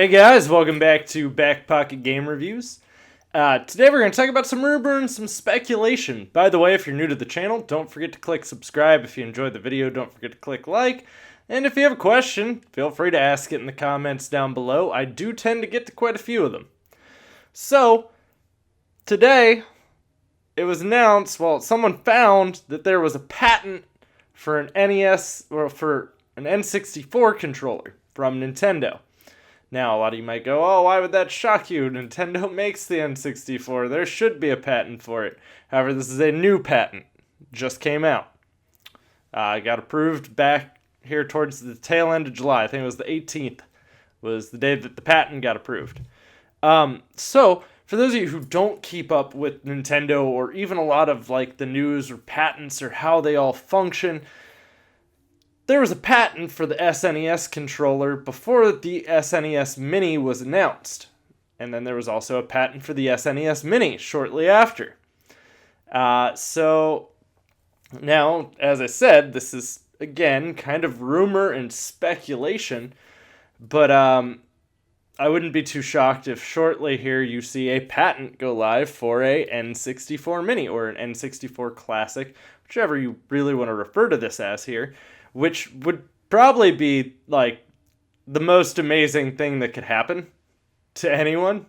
Hey guys, welcome back to BackPocketGameReviews. Today we're going to talk about some rumor and some speculation. By the way, if you're new to the channel, don't forget to click subscribe. If you enjoyed the video, don't forget to click like. And if you have a question, feel free to ask it in the comments down below. I do tend to get to quite a few of them. So, today, it was announced, someone found that there was a patent for an NES, or for an N64 controller from Nintendo. Now, a lot of you might go, oh, why would that shock you? Nintendo makes the N64. There should be a patent for it. However, this is a new patent. Just came out. Got approved back here towards the tail end of July. I think it was the 18th was the day that the patent got approved. So, for those of you who don't keep up with Nintendo or even a lot of like the news or patents or how they all function, there was a patent for the SNES controller before the SNES Mini was announced. And then there was also a patent for the SNES Mini shortly after. So now, as I said, this is, again, kind of rumor and speculation. But I wouldn't be too shocked if shortly here you see a patent go live for a N64 Mini or an N64 Classic, whichever you really want to refer to this as here, which would probably be like the most amazing thing that could happen to anyone.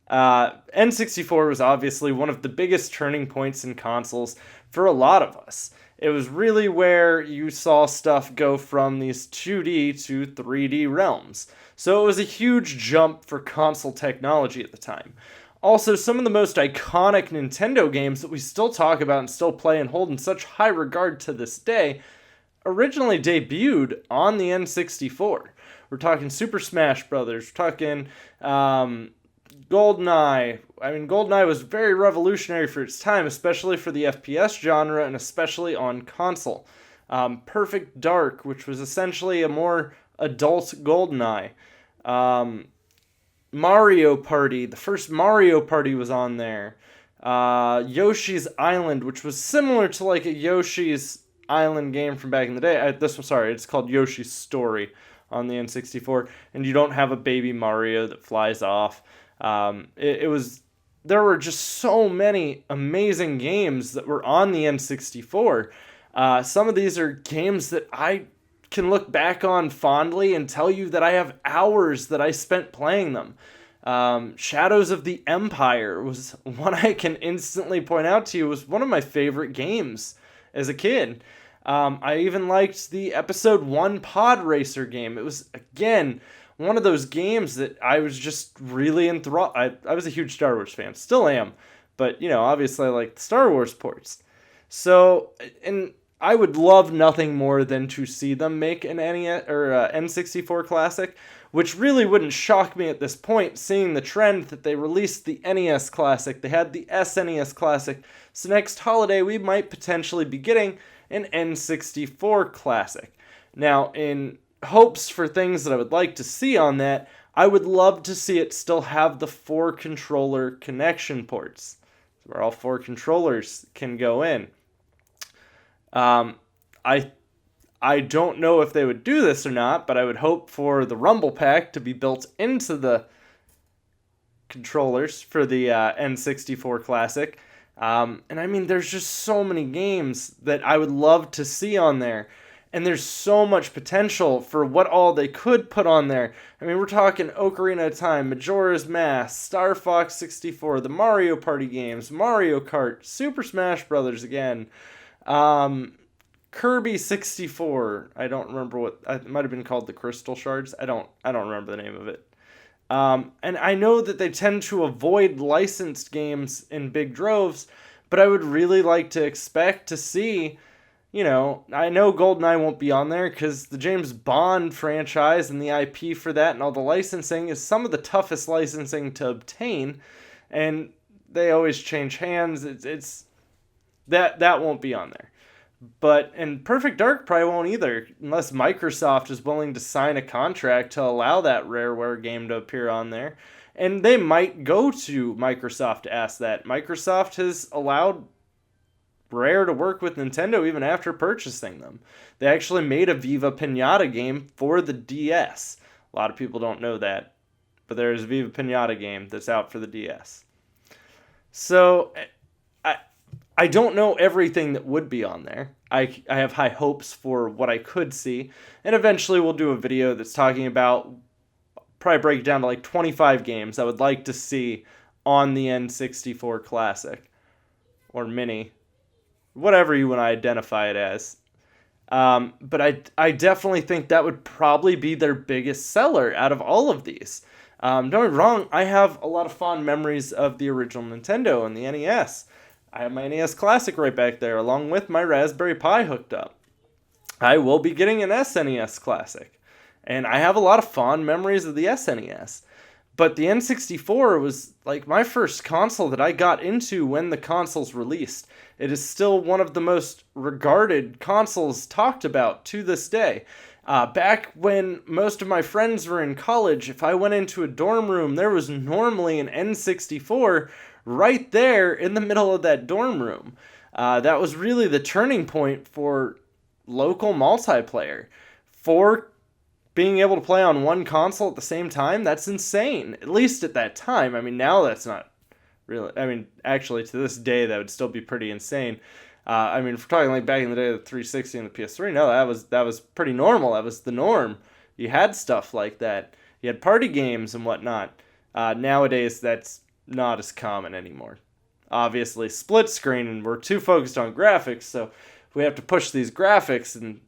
N64 was obviously one of the biggest turning points in consoles for a lot of us. It was really where you saw stuff go from these 2D to 3D realms. So it was a huge jump for console technology at the time. Also, some of the most iconic Nintendo games that we still talk about and still play and hold in such high regard to this day originally debuted on the N64. We're talking Super Smash Brothers. We're talking GoldenEye. I mean, GoldenEye was very revolutionary for its time, especially for the FPS genre and especially on console. Perfect Dark, which was essentially a more adult GoldenEye. Mario Party. The first Mario Party was on there. Yoshi's Island, which was similar to like a Yoshi's Island game from back in the day. It's called Yoshi's Story on the N64, and you don't have a baby Mario that flies off. There were just so many amazing games that were on the N64. Some of these are games that I can look back on fondly and tell you that I have hours that I spent playing them. Shadows of the Empire was one I can instantly point out to you was one of my favorite games as a kid. I even liked the Episode 1 Pod Racer game. It was, again, one of those games that I was just really enthralled. I was a huge Star Wars fan. Still am. But, obviously I like the Star Wars ports. So, and I would love nothing more than to see them make an NES or N64 Classic, which really wouldn't shock me at this point, seeing the trend that they released the NES Classic. They had the SNES Classic. So next holiday, we might potentially be getting an N64 Classic. Now, in hopes for things that I would like to see on that, I would love to see it still have the 4 controller connection ports, where all 4 controllers can go in. I don't know if they would do this or not, but I would hope for the Rumble Pack to be built into the controllers for the N64 Classic. And I mean, there's just so many games that I would love to see on there. And there's so much potential for what all they could put on there. I mean, we're talking Ocarina of Time, Majora's Mask, Star Fox 64, the Mario Party games, Mario Kart, Super Smash Brothers again, Kirby 64. I don't remember it might have been called the Crystal Shards. I don't remember the name of it. And I know that they tend to avoid licensed games in big droves, but I would really like to expect to see, I know GoldenEye won't be on there because the James Bond franchise and the IP for that and all the licensing is some of the toughest licensing to obtain, and they always change hands. It's that won't be on there. And Perfect Dark probably won't either, unless Microsoft is willing to sign a contract to allow that Rareware game to appear on there. And they might go to Microsoft to ask that. Microsoft has allowed Rare to work with Nintendo even after purchasing them. They actually made a Viva Pinata game for the DS. A lot of people don't know that. but there's a Viva Pinata game that's out for the DS. So I don't know everything that would be on there. I have high hopes for what I could see, and eventually we'll do a video that's talking about, probably break it down to like 25 games I would like to see on the N64 Classic, or Mini, whatever you want to identify it as. But I definitely think that would probably be their biggest seller out of all of these. Don't get me wrong, I have a lot of fond memories of the original Nintendo and the NES. I have my NES Classic right back there, along with my Raspberry Pi hooked up. I will be getting an SNES Classic, and I have a lot of fond memories of the SNES. But the N64 was like my first console that I got into when the consoles released. It is still one of the most regarded consoles talked about to this day. Back when most of my friends were in college, if I went into a dorm room, there was normally an N64 right there in the middle of that dorm room. That was really the turning point for local multiplayer. For being able to play on one console at the same time, that's insane. At least at that time. I mean, now that's not really... I mean, actually, to this day, that would still be pretty insane. I mean, if we're talking like back in the day of the 360 and the PS3, no, that was pretty normal. That was the norm. You had stuff like that. You had party games and whatnot. Nowadays, that's not as common anymore. Obviously, split screen, and we're too focused on graphics, so we have to push these graphics, and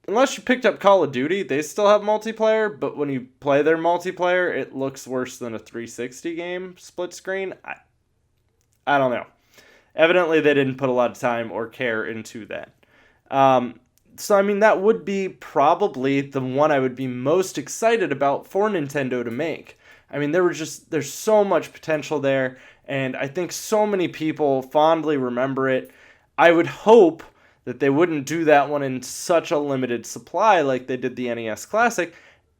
unless you picked up Call of Duty, they still have multiplayer, but when you play their multiplayer, it looks worse than a 360 game split screen. I don't know. Evidently, they didn't put a lot of time or care into that. So, I mean, that would be probably the one I would be most excited about for Nintendo to make. I mean, there's so much potential there, and I think so many people fondly remember it. I would hope that they wouldn't do that one in such a limited supply like they did the NES Classic,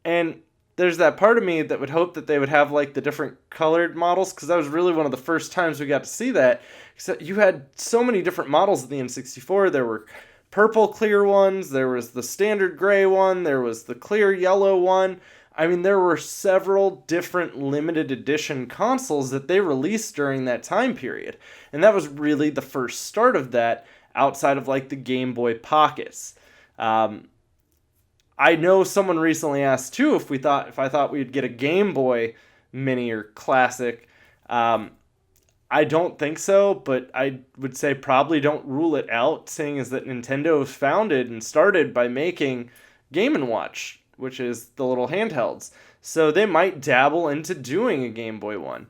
and there's that part of me that would hope that they would have like the different colored models, because that was really one of the first times we got to see that. Except you had so many different models of the N64. There were purple clear ones, there was the standard gray one, there was the clear yellow one. I mean, there were several different limited edition consoles that they released during that time period. And that was really the first start of that, outside of like the Game Boy Pockets. I know someone recently asked too if I thought we'd get a Game Boy Mini or Classic. I don't think so, but I would say probably don't rule it out, seeing as that Nintendo was founded and started by making Game & Watch, which is the little handhelds. So they might dabble into doing a Game Boy one.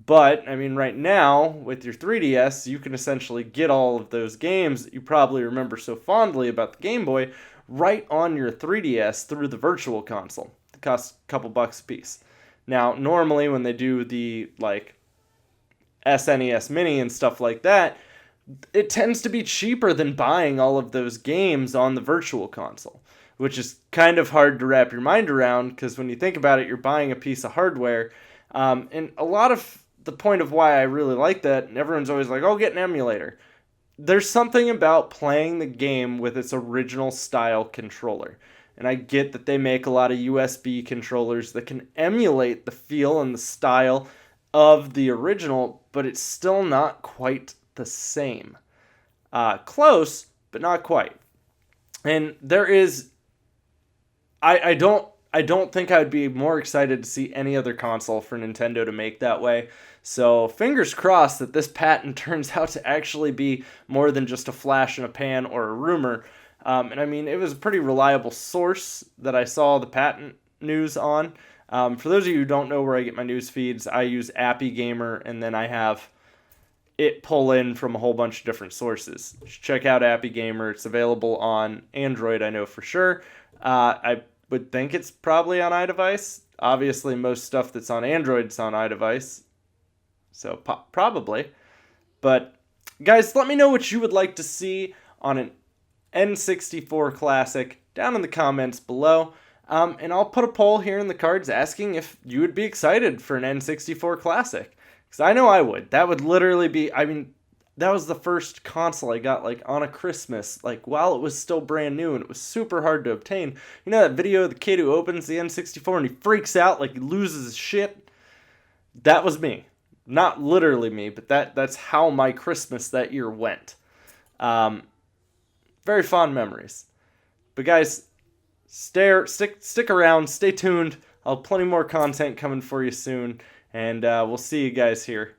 But, I mean, right now, with your 3DS, you can essentially get all of those games that you probably remember so fondly about the Game Boy right on your 3DS through the Virtual Console. It costs a couple bucks a piece. Now, normally when they do the, like, SNES Mini and stuff like that, it tends to be cheaper than buying all of those games on the Virtual Console, which is kind of hard to wrap your mind around, because when you think about it, you're buying a piece of hardware. And a lot of the point of why I really like that, and everyone's always like, oh, get an emulator. There's something about playing the game with its original style controller. And I get that they make a lot of USB controllers that can emulate the feel and the style of the original, but it's still not quite the same. Close, but not quite. And there is... I don't think I would be more excited to see any other console for Nintendo to make that way. So fingers crossed that this patent turns out to actually be more than just a flash in a pan or a rumor. And I mean, it was a pretty reliable source that I saw the patent news on. For those of you who don't know where I get my news feeds, I use Appy Gamer, and then I have it pull in from a whole bunch of different sources. Check out Appy Gamer. It's available on Android, I know for sure. I would think it's probably on iDevice. Obviously, most stuff that's on Android is on iDevice. So, probably. But, guys, let me know what you would like to see on an N64 Classic down in the comments below. And I'll put a poll here in the cards asking if you would be excited for an N64 Classic. Because I know I would. That would literally be... I mean, that was the first console I got, like, on a Christmas, like, while it was still brand new, and it was super hard to obtain. You know that video of the kid who opens the N64 and he freaks out, like, he loses his shit? That was me. Not literally me, but that's how my Christmas that year went. Very fond memories. But guys, stick around, stay tuned. I'll have plenty more content coming for you soon, and we'll see you guys here